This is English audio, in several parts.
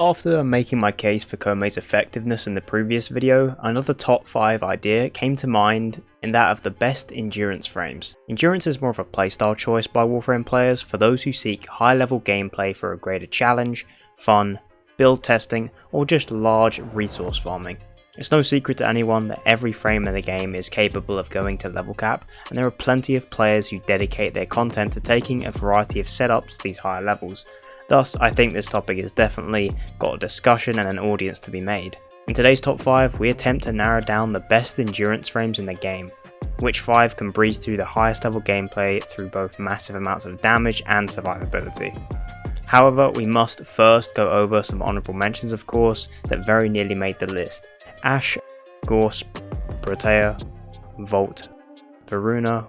After making my case for Kome's effectiveness in the previous video, another top 5 idea came to mind in that of the best endurance frames. Endurance is more of a playstyle choice by Warframe players for those who seek high level gameplay for a greater challenge, fun, build testing, or just large resource farming. It's no secret to anyone that every frame in the game is capable of going to level cap, and there are plenty of players who dedicate their content to taking a variety of setups to these higher levels. Thus, I think this topic has definitely got a discussion and an audience to be made. In today's top 5, we attempt to narrow down the best endurance frames in the game, which 5 can breeze through the highest level gameplay through both massive amounts of damage and survivability. However, we must first go over some honourable mentions, of course, that very nearly made the list. Ashe, Gorse, Protea, Volt, Varuna,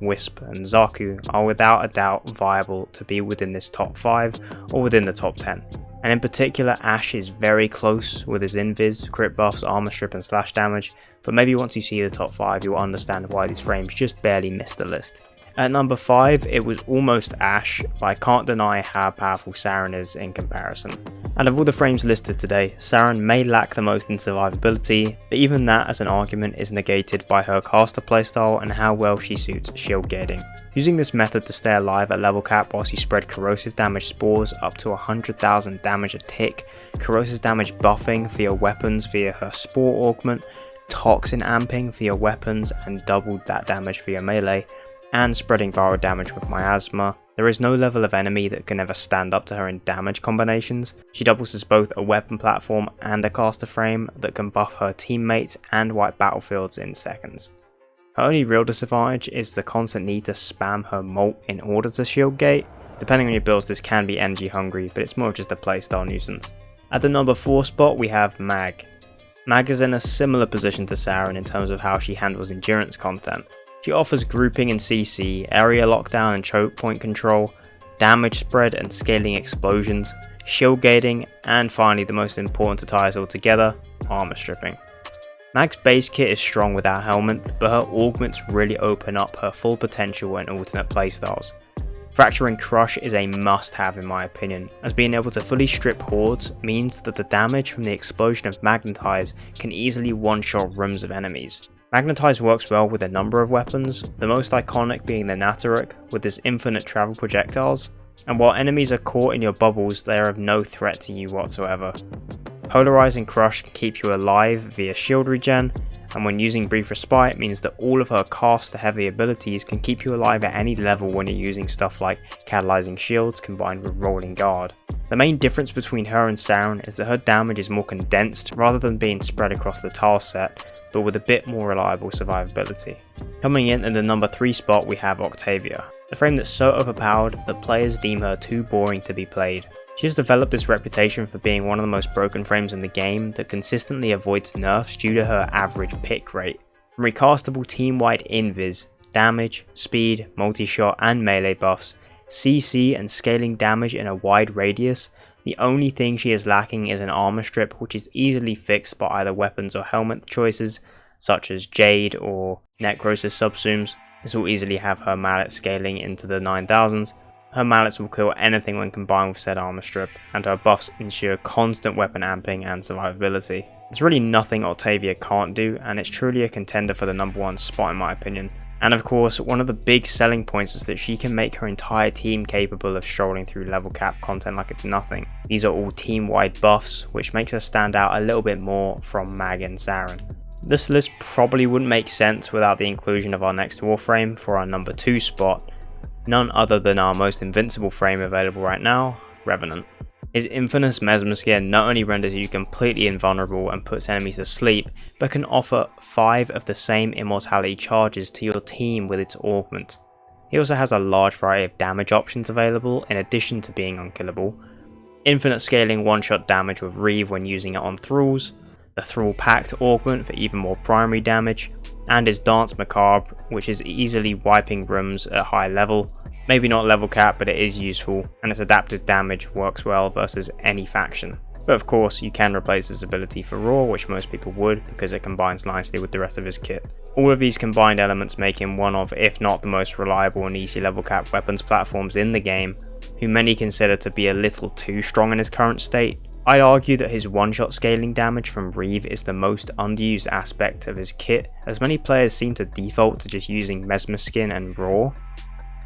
Wisp and Zaku are without a doubt viable to be within this top 5 or within the top 10. And in particular, Ashe is very close with his invis, crit buffs, armor strip and slash damage, but maybe once you see the top 5 you'll understand why these frames just barely missed the list. At number 5 it was almost Ashe, but I can't deny how powerful Sarin is in comparison. Out of all the frames listed today, Sarin may lack the most in survivability, but even that as an argument is negated by her caster playstyle and how well she suits shield gating. Using this method to stay alive at level cap whilst you spread corrosive damage spores up to 100,000 damage a tick, corrosive damage buffing for your weapons via her spore augment, toxin amping for your weapons and doubled that damage for your melee, and spreading viral damage with miasma. There is no level of enemy that can ever stand up to her in damage combinations. She doubles as both a weapon platform and a caster frame that can buff her teammates and wipe battlefields in seconds. Her only real disadvantage is the constant need to spam her molt in order to shield gate. Depending on your builds this can be energy hungry, but it's more just a playstyle nuisance. At the number 4 spot we have Mag. Mag is in a similar position to Sarin in terms of how she handles endurance content. She offers grouping and CC, area lockdown and choke point control, damage spread and scaling explosions, shield gating, and finally the most important to tie us all together, armor stripping. Mag's base kit is strong without helmet, but her augments really open up her full potential in alternate playstyles. Fracture and Crush is a must have in my opinion, as being able to fully strip hordes means that the damage from the explosion of Magnetize can easily one-shot rooms of enemies. Magnetize works well with a number of weapons, the most iconic being the Nataruk with his infinite travel projectiles, and while enemies are caught in your bubbles they are of no threat to you whatsoever. Polarize and Crush can keep you alive via shield regen, and when using Brief Respite means that all of her caster heavy abilities can keep you alive at any level when you're using stuff like Catalyzing Shields combined with Rolling Guard. The main difference between her and Sarin is that her damage is more condensed rather than being spread across the tile set, but with a bit more reliable survivability. Coming in at the number 3 spot we have Octavia, a frame that's so overpowered that players deem her too boring to be played. She has developed this reputation for being one of the most broken frames in the game that consistently avoids nerfs due to her average pick rate. From recastable team-wide invis, damage, speed, multi-shot and melee buffs, CC and scaling damage in a wide radius, the only thing she is lacking is an armor strip which is easily fixed by either weapons or helmet choices such as Jade or Necrosis subsumes. This will easily have her mallet scaling into the 9000s. Her mallets will kill anything when combined with said armor strip, and her buffs ensure constant weapon amping and survivability. There's really nothing Octavia can't do, and it's truly a contender for the number 1 spot in my opinion. And of course, one of the big selling points is that she can make her entire team capable of strolling through level cap content like it's nothing. These are all team-wide buffs, which makes her stand out a little bit more from Mag and Sarin. This list probably wouldn't make sense without the inclusion of our next Warframe for our number 2 spot, none other than our most invincible frame available right now, Revenant. His infamous Mesmer skin not only renders you completely invulnerable and puts enemies to sleep, but can offer 5 of the same immortality charges to your team with its augment. He also has a large variety of damage options available in addition to being unkillable. Infinite scaling one-shot damage with Reeve when using it on thralls, the Thrall Pact augment for even more primary damage, and his Dance Macabre, which is easily wiping rooms at high level. Maybe not level cap, but it is useful, and its adaptive damage works well versus any faction. But of course, you can replace his ability for Raw, which most people would, because it combines nicely with the rest of his kit. All of these combined elements make him one of, if not the most reliable and easy level cap weapons platforms in the game, who many consider to be a little too strong in his current state. I'd argue that his one-shot scaling damage from Reeve is the most underused aspect of his kit, as many players seem to default to just using Mesmer Skin and Raw.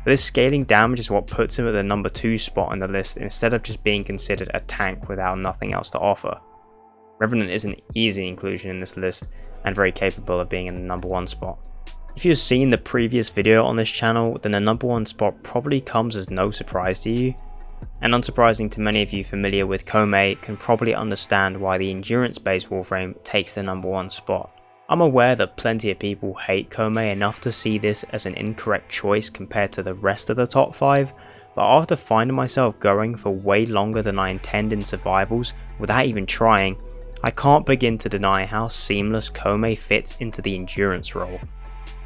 But this scaling damage is what puts him at the number 2 spot on the list instead of just being considered a tank without nothing else to offer. Revenant is an easy inclusion in this list and very capable of being in the number 1 spot. If you've seen the previous video on this channel, then the number 1 spot probably comes as no surprise to you. And unsurprising to many of you familiar with Kome can probably understand why the endurance based Warframe takes the number 1 spot. I'm aware that plenty of people hate Kome enough to see this as an incorrect choice compared to the rest of the top 5, but after finding myself going for way longer than I intend in survivals without even trying, I can't begin to deny how seamless Kome fits into the endurance role.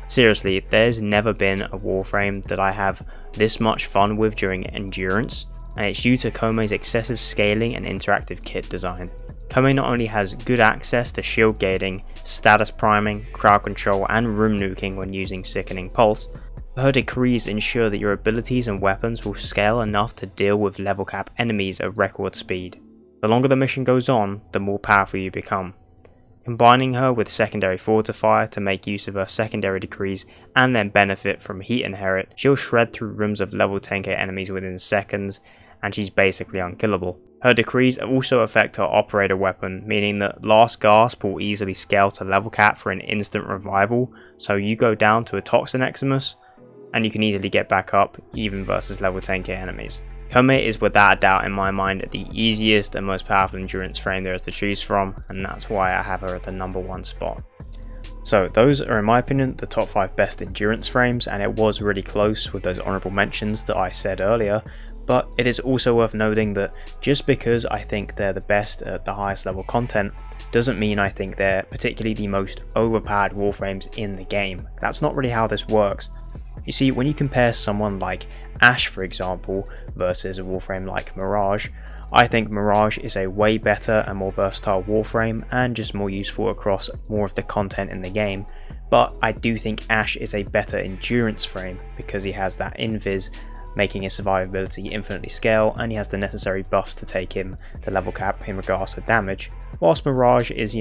Seriously, there's never been a Warframe that I have this much fun with during endurance, and it's due to Kome's excessive scaling and interactive kit design. Kome not only has good access to shield gating, status priming, crowd control and room nuking when using Sickening Pulse, but her decrees ensure that your abilities and weapons will scale enough to deal with level cap enemies at record speed. The longer the mission goes on, the more powerful you become. Combining her with secondary fortifier to make use of her secondary decrees and then benefit from heat inherit, she'll shred through rooms of level 10k enemies within seconds, and she's basically unkillable. Her decrees also affect her operator weapon, meaning that Last Gasp will easily scale to level cap for an instant revival, so you go down to a Toxin Eximus, and you can easily get back up even versus level 10k enemies. Kome is without a doubt in my mind the easiest and most powerful endurance frame there is to choose from, and that's why I have her at the number 1 spot. So those are in my opinion the top 5 best endurance frames, and it was really close with those honourable mentions that I said earlier, but it is also worth noting that just because I think they're the best at the highest level content doesn't mean I think they're particularly the most overpowered Warframes in the game. That's not really how this works. You see, when you compare someone like Ashe, for example, versus a Warframe like Mirage, I think Mirage is a way better and more versatile Warframe and just more useful across more of the content in the game, but I do think Ashe is a better endurance frame because he has that invis, making his survivability infinitely scale, and he has the necessary buffs to take him to level cap in regards to damage, whilst Mirage is,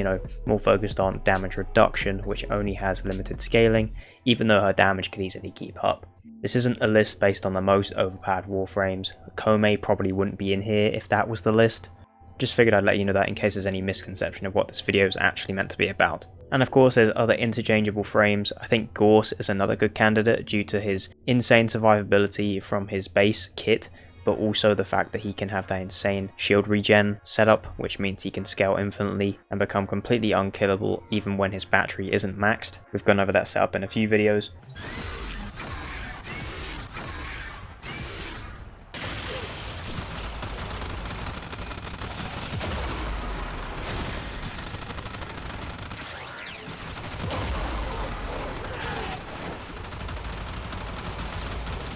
more focused on damage reduction, which only has limited scaling, even though her damage could easily keep up. This isn't a list based on the most overpowered Warframes. Kome probably wouldn't be in here if that was the list. Just figured I'd let you know that in case there's any misconception of what this video is actually meant to be about. And of course there's other interchangeable frames. I think Gorse is another good candidate due to his insane survivability from his base kit, but also the fact that he can have that insane shield regen setup, which means he can scale infinitely and become completely unkillable even when his battery isn't maxed. We've gone over that setup in a few videos.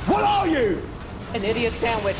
What are you? An idiot sandwich.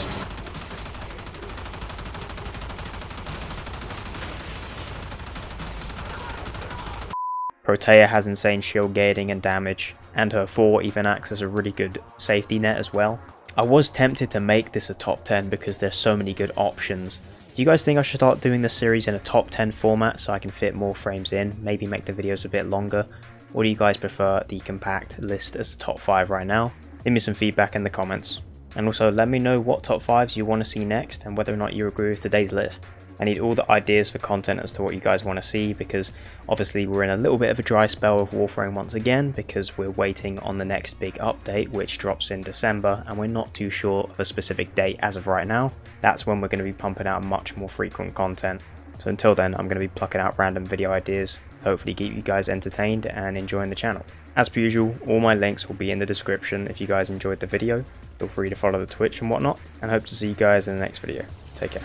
Protea has insane shield gating and damage, and her 4 even acts as a really good safety net as well. I was tempted to make this a top 10 because there's so many good options. Do you guys think I should start doing this series in a top 10 format so I can fit more frames in, maybe make the videos a bit longer? Or do you guys prefer the compact list as the top 5 right now? Leave me some feedback in the comments. And also let me know what top 5s you want to see next and whether or not you agree with today's list. I need all the ideas for content as to what you guys want to see, because obviously we're in a little bit of a dry spell of Warframe once again because we're waiting on the next big update which drops in December, and we're not too sure of a specific date as of right now. That's when we're going to be pumping out much more frequent content. So until then, I'm going to be plucking out random video ideas, hopefully keep you guys entertained and enjoying the channel. As per usual, all my links will be in the description if you guys enjoyed the video. Feel free to follow the Twitch and whatnot, and hope to see you guys in the next video. Take care.